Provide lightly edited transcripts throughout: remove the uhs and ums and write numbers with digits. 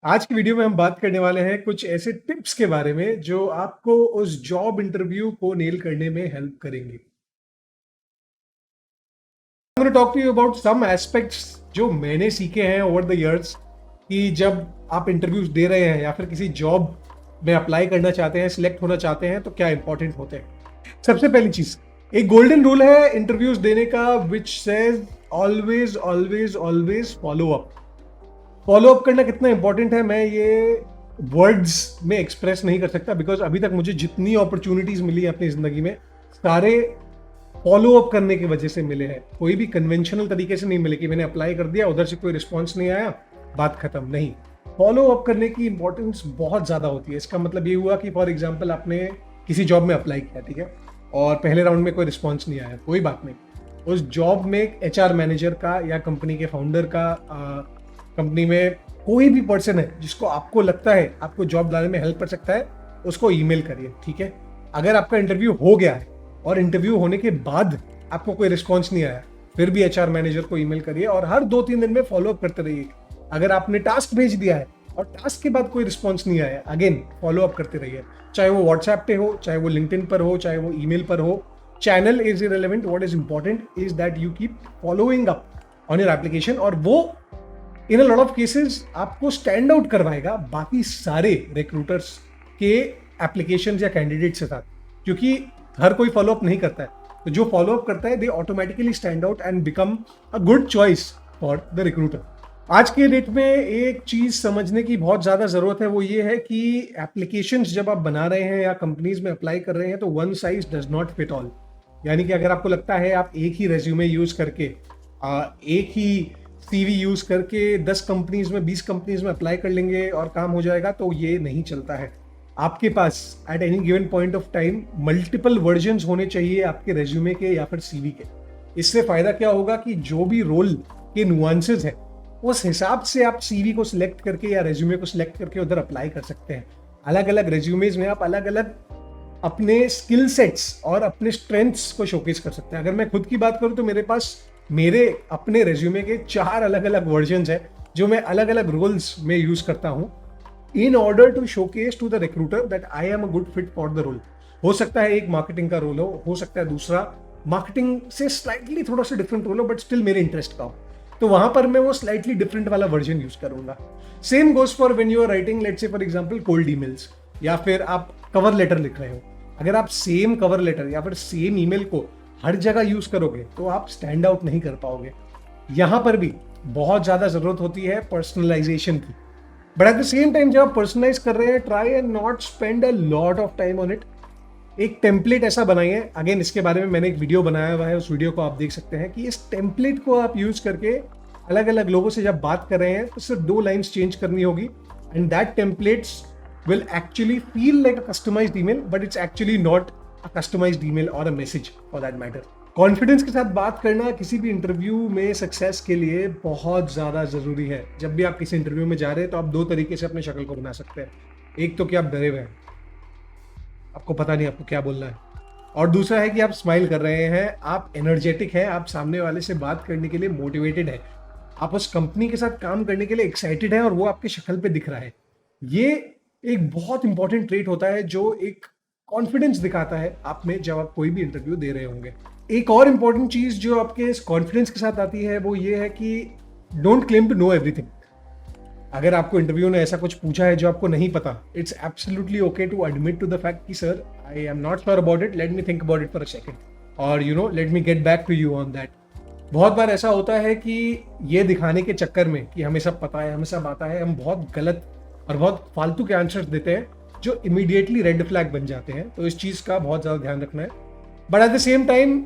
आज की वीडियो में हम बात करने वाले हैं कुछ ऐसे टिप्स के बारे में जो आपको उस जॉब इंटरव्यू को नेल करने में हेल्प करेंगे। I'm going to talk to you about some aspects जो मैंने सीखे हैं ओवर द इयर्स कि जब आप इंटरव्यूज दे रहे हैं या फिर किसी जॉब में अप्लाई करना चाहते हैं, सिलेक्ट होना चाहते हैं तो क्या इंपॉर्टेंट होते हैं। सबसे पहली चीज, एक गोल्डन रूल है इंटरव्यूज देने का which says always always always follow up. Follow up करना कितना इंपॉर्टेंट है मैं ये वर्ड्स में एक्सप्रेस नहीं कर सकता, बिकॉज अभी तक मुझे जितनी अपॉर्चुनिटीज मिली है अपनी जिंदगी में सारे फॉलो अप करने की वजह से मिले हैं। कोई भी कन्वेंशनल तरीके से नहीं मिले कि मैंने अप्लाई कर दिया, उधर से कोई रिस्पॉन्स नहीं आया, बात खत्म। नहीं, फॉलो अप करने की इंपॉर्टेंस बहुत ज्यादा होती है। इसका मतलब ये हुआ कि फॉर एग्जाम्पल आपने किसी जॉब में अप्लाई किया, ठीक है, और पहले राउंड में कोई रिस्पॉन्स नहीं आया, कोई बात नहीं। उस जॉब में एचआर मैनेजर का या कंपनी के फाउंडर का, कंपनी में कोई भी पर्सन है जिसको आपको लगता है आपको जॉब लाने में हेल्प कर सकता है, उसको ईमेल करिए, ठीक है। अगर आपका इंटरव्यू हो गया है और इंटरव्यू होने के बाद आपको कोई रिस्पॉन्स नहीं आया, फिर भी एचआर मैनेजर को ईमेल करिए और हर 2-3 दिन में फॉलो अप करते रहिए। अगर आपने टास्क भेज दिया है और टास्क के बाद कोई रिस्पॉन्स नहीं आया, अगेन फॉलो अप करते रहिए, चाहे वो व्हाट्सएप पे हो, चाहे वो लिंक्डइन पर हो, चाहे वो ईमेल पर हो। Channel is irrelevant, what is important is that you keep following up on your application, और वो इन अ लॉट ऑफ केसेस आपको स्टैंड आउट करवाएगा बाकी सारे रिक्रूटर्स के एप्लीकेशन या कैंडिडेट के साथ, क्योंकि हर कोई फॉलो अप नहीं करता है। तो जो फॉलो अप करता है they automatically stand out and become a good choice for the recruiter. आज के डेट में एक चीज समझने की बहुत ज्यादा जरूरत है, वो ये है कि एप्लीकेशंस जब आप बना रहे हैं या कंपनीज में अप्लाई कर रहे हैं तो one size does not fit all. यानी कि अगर आपको लगता है आप एक ही रेज्यूमे यूज करके, एक ही सीवी यूज करके 10 कंपनीज में 20 कंपनीज में अप्लाई कर लेंगे और काम हो जाएगा, तो ये नहीं चलता है। आपके पास at any given point of time multiple versions होने चाहिए आपके रेज्यूमे के या फिर सीवी के। इससे फायदा क्या होगा कि जो भी रोल के नुआंसेस है उस हिसाब से आप सीवी को सिलेक्ट करके या रेज्यूमे को सिलेक्ट करके उधर अप्लाई कर सकते हैं। अलग अलग रेज्यूमेज में आप अलग अलग अपने स्किल सेट्स और अपने स्ट्रेंथ्स को शोकेस कर सकते हैं। अगर मैं खुद की बात करूं तो मेरे पास मेरे अपने रेज्यूमे के 4 अलग अलग वर्जन्स हैं जो मैं अलग अलग रोल्स में यूज करता हूं in order to showcase to the recruiter that I am a good fit for the role. हो सकता है एक मार्केटिंग का रोल हो सकता है दूसरा मार्केटिंग से स्लाइटली थोड़ा सा डिफरेंट रोल हो, बट स्टिल मेरे इंटरेस्ट का हो, तो वहां पर मैं वो स्लाइटली डिफरेंट वाला वर्जन यूज करूंगा। Same goes for when you are writing, let's say for example cold emails, या फिर आप कवर लेटर लिख रहे हो। अगर आप सेम कवर लेटर या फिर सेम ईमेल को हर जगह यूज करोगे तो आप स्टैंड आउट नहीं कर पाओगे। यहां पर भी बहुत ज्यादा जरूरत होती है पर्सनलाइजेशन की, but at the same time जब आप पर्सनलाइज कर रहे हैं, try and not spend a lot of time on it. एक टेम्पलेट ऐसा बनाइए, अगेन इसके बारे में मैंने एक वीडियो बनाया हुआ है, उस वीडियो को आप देख सकते हैं, कि इस टेम्पलेट को आप यूज करके अलग अलग लोगों से जब बात कर रहे हैं तो सिर्फ 2 लाइन्स चेंज करनी होगी and that templates will actually feel like a customized email, but it's actually not a customized email or a message for that matter. Confidence के साथ बात करना किसी भी इंटरव्यू में सक्सेस के लिए बहुत ज़्यादा ज़रूरी है। जब भी आप किसी इंटरव्यू में जा रहे हैं तो आप 2 तरीके से अपने शक्ल को बना सकते हैं। एक तो कि आप डरे हुए हैं, आपको पता नहीं आपको क्या बोलना है, और दूसरा है कि आप स्माइल कर रहे हैं, आप एनर्जेटिक हैं, आप सामने वाले से बात करने के लिए मोटिवेटेड है, आप उस कंपनी के साथ काम करने के लिए एक्साइटेड है और वो आपकी शक्ल पे दिख रहा है। ये एक बहुत इंपॉर्टेंट ट्रेट होता है जो एक कॉन्फिडेंस दिखाता है आप में जब आप कोई भी इंटरव्यू दे रहे होंगे। एक और इंपॉर्टेंट चीज जो आपके इस कॉन्फिडेंस के साथ आती है वो ये है कि don't claim to know everything. अगर आपको इंटरव्यू ने ऐसा कुछ पूछा है जो आपको नहीं पता, it's absolutely okay to admit to the fact कि sir I am not sure about it, let me think about it for a second, और you know let me get back to you on that. बहुत बार ऐसा होता है कि ये दिखाने के चक्कर में कि हमें सब पता है, हमें सब आता है, हम बहुत गलत और बहुत फालतू के आंसर्स देते हैं जो इमीडिएटली रेड फ्लैग बन जाते हैं। तो इस चीज का बहुत ज्यादा ध्यान रखना है, but at the same time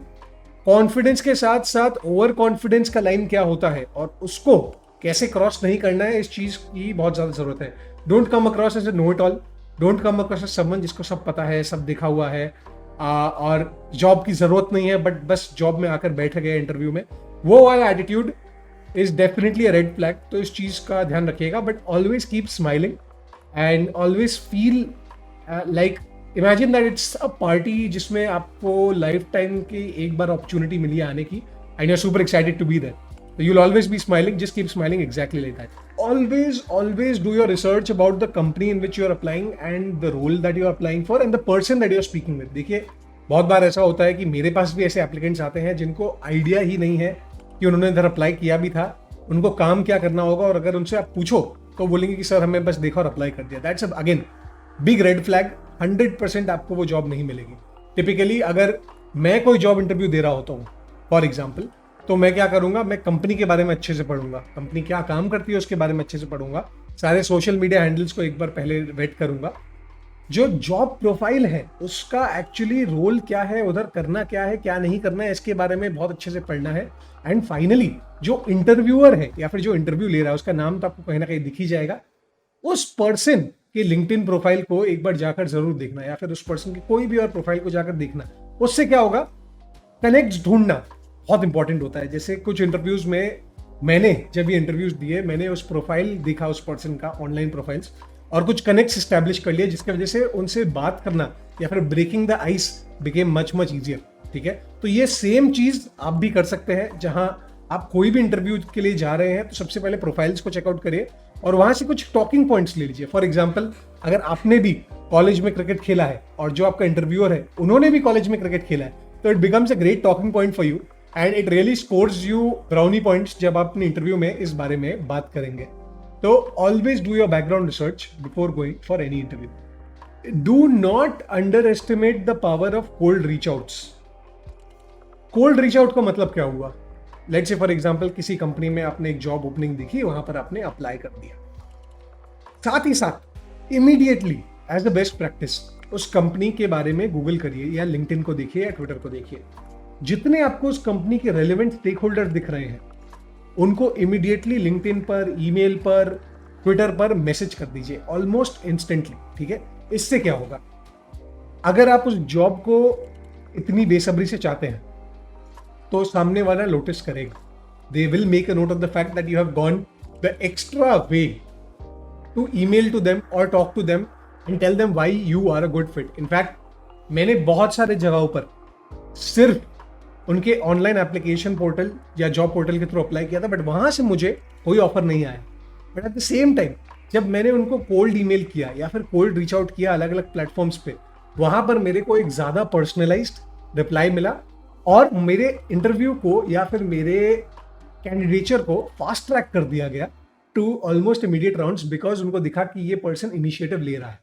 confidence के साथ साथ ओवर कॉन्फिडेंस का लाइन क्या होता है और उसको कैसे क्रॉस नहीं करना है, इस चीज की बहुत ज्यादा जरूरत है। Don't come across as a know it all, don't come across as someone जिसको सब पता है, सब देखा हुआ है, और जॉब की जरूरत नहीं है बट बस जॉब में आकर बैठ गए इंटरव्यू में। वो वाला attitude is definitely a red flag. तो इस चीज का ध्यान रखिएगा, but always keep smiling and always feel like imagine that it's a party जिसमें आपको लाइफ टाइम की एक बार अपॉर्चुनिटी मिली है आने की, and you are super excited to be there. So you'll always be smiling, just keep smiling exactly like that. always do your research about the company in which you are applying and the role that you are applying for and the person that you are speaking with. देखिए बहुत बार ऐसा होता है कि मेरे पास भी ऐसे एप्लीकेंट्स आते हैं जिनको आइडिया ही नहीं है कि उन्होंने इधर अप्लाई किया भी था, उनको काम क्या करना होगा, और अगर उनसे आप पूछो तो बोलेंगे कि सर हमें बस देखा और अप्लाई कर दिया. That's again big red flag. 100% आपको वो जॉब नहीं मिलेगी. टिपिकली अगर मैं कोई जॉब इंटरव्यू दे रहा होता हूँ फॉर एग्जाम्पल, तो मैं क्या करूंगा, मैं कंपनी के बारे में अच्छे से पढ़ूंगा, कंपनी क्या काम करती है उसके बारे में अच्छे से पढ़ूंगा, सारे सोशल मीडिया हैंडल्स को एक बार पहले वेट करूंगा, जो जॉब प्रोफाइल है उसका एक्चुअली रोल क्या है, उधर करना क्या है, क्या नहीं करना है, इसके बारे में बहुत अच्छे से पढ़ना है. एंड फाइनली जो इंटरव्यूअर है या फिर जो इंटरव्यू ले रहा है उसका नाम तो आपको कहीं ना कहीं दिख ही जाएगा, उस पर्सन के लिंक्डइन प्रोफाइल को एक बार जाकर जरूर देखना, या फिर उस पर्सन की कोई भी और प्रोफाइल को जाकर देखना. उससे क्या होगा, कनेक्ट ढूंढना बहुत इंपॉर्टेंट होता है. जैसे कुछ इंटरव्यूज में मैंने जब ये इंटरव्यूज दिए, मैंने उस प्रोफाइल देखा उस पर्सन का, ऑनलाइन प्रोफाइल्स, और कुछ कनेक्ट्स स्टैब्लिश कर लिए जिसकी वजह से उनसे बात करना या फिर breaking the ice became much easier. ठीक है, तो ये सेम चीज आप भी कर सकते हैं. जहां आप कोई भी इंटरव्यू के लिए जा रहे हैं तो सबसे पहले प्रोफाइल्स को चेकआउट करिए और वहां से कुछ टॉकिंग पॉइंट्स ले लीजिए. फॉर एग्जाम्पल, अगर आपने भी कॉलेज में क्रिकेट खेला है और जो आपका इंटरव्यूअर है उन्होंने भी कॉलेज में क्रिकेट खेला है, तो it becomes a great talking point for you and it really scores you brownie points जब आप अपने इंटरव्यू में इस बारे में बात करेंगे. तो always do your background research before going for any interview. Do not under estimate the power of cold reach outs. Cold reach out का मतलब क्या हुआ, लेट्स से फॉर एग्जांपल किसी कंपनी में आपने एक जॉब ओपनिंग देखी, वहां पर आपने अप्लाई कर दिया, साथ ही साथ immediately as the best practice उस कंपनी के बारे में गूगल करिए या लिंक्डइन को देखिए या ट्विटर को देखिए. जितने आपको उस कंपनी के रेलेवेंट स्टेक होल्डर दिख रहे हैं उनको इमीडिएटली लिंक्डइन पर, ईमेल पर, ट्विटर पर मैसेज कर दीजिए ऑलमोस्ट इंस्टेंटली. ठीक है, इससे क्या होगा, अगर आप उस जॉब को इतनी बेसब्री से चाहते हैं तो सामने वाला नोटिस करेगा. They will make a note of the fact that you have gone the extra way to email to them और talk to them and tell them why you are a good fit. In fact मैंने बहुत सारे जगहों पर सिर्फ उनके online application portal या job portal के थ्रू अप्लाई किया था, बट वहां से मुझे कोई ऑफर नहीं आया. But at the same time जब मैंने उनको कोल्ड ईमेल किया या फिर कोल्ड रीच आउट किया अलग अलग प्लेटफॉर्म्स पे, वहां पर मेरे को एक ज्यादा पर्सनलाइज्ड रिप्लाई मिला और मेरे इंटरव्यू को या फिर मेरे कैंडिडेचर को फास्ट ट्रैक कर दिया गया to almost immediate rounds, because उनको दिखा कि ये पर्सन इनिशिएटिव ले रहा है.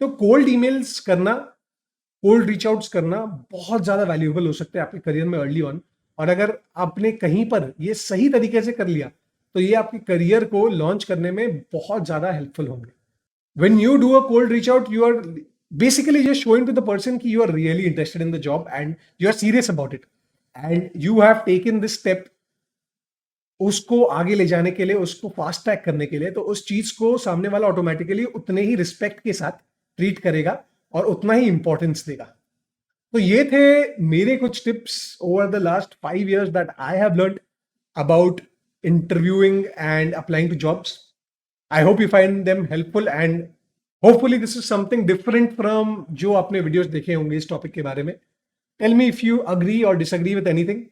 तो कोल्ड ईमेल्स करना, कोल्ड रीच आउट्स करना बहुत ज्यादा वैल्यूएबल हो सकते हैं आपके करियर में अर्ली ऑन. और अगर आपने कहीं पर ये सही तरीके से कर लिया तो ये आपके करियर को लॉन्च करने में बहुत ज्यादा हेल्पफुल होंगे. When you do a cold reach out, you are basically just showing to the person कि you are really interested in the job and you are serious about it. And you have taken this step उसको आगे ले जाने के लिए, उसको fast track करने के लिए. तो उस चीज को सामने वाला ऑटोमेटिकली उतने ही रिस्पेक्ट के साथ ट्रीट करेगा और उतना ही इंपॉर्टेंस देगा. तो ये थे मेरे कुछ tips over the last 5 years that I have learned about interviewing and applying to jobs. I hope you find them helpful and hopefully this is something different from जो आपने वीडियोस देखे होंगे इस टॉपिक के बारे में. Tell me if you agree or disagree with anything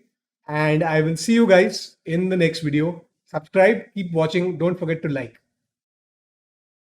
and I will see you guys in the next video. Subscribe, keep watching, don't forget to like.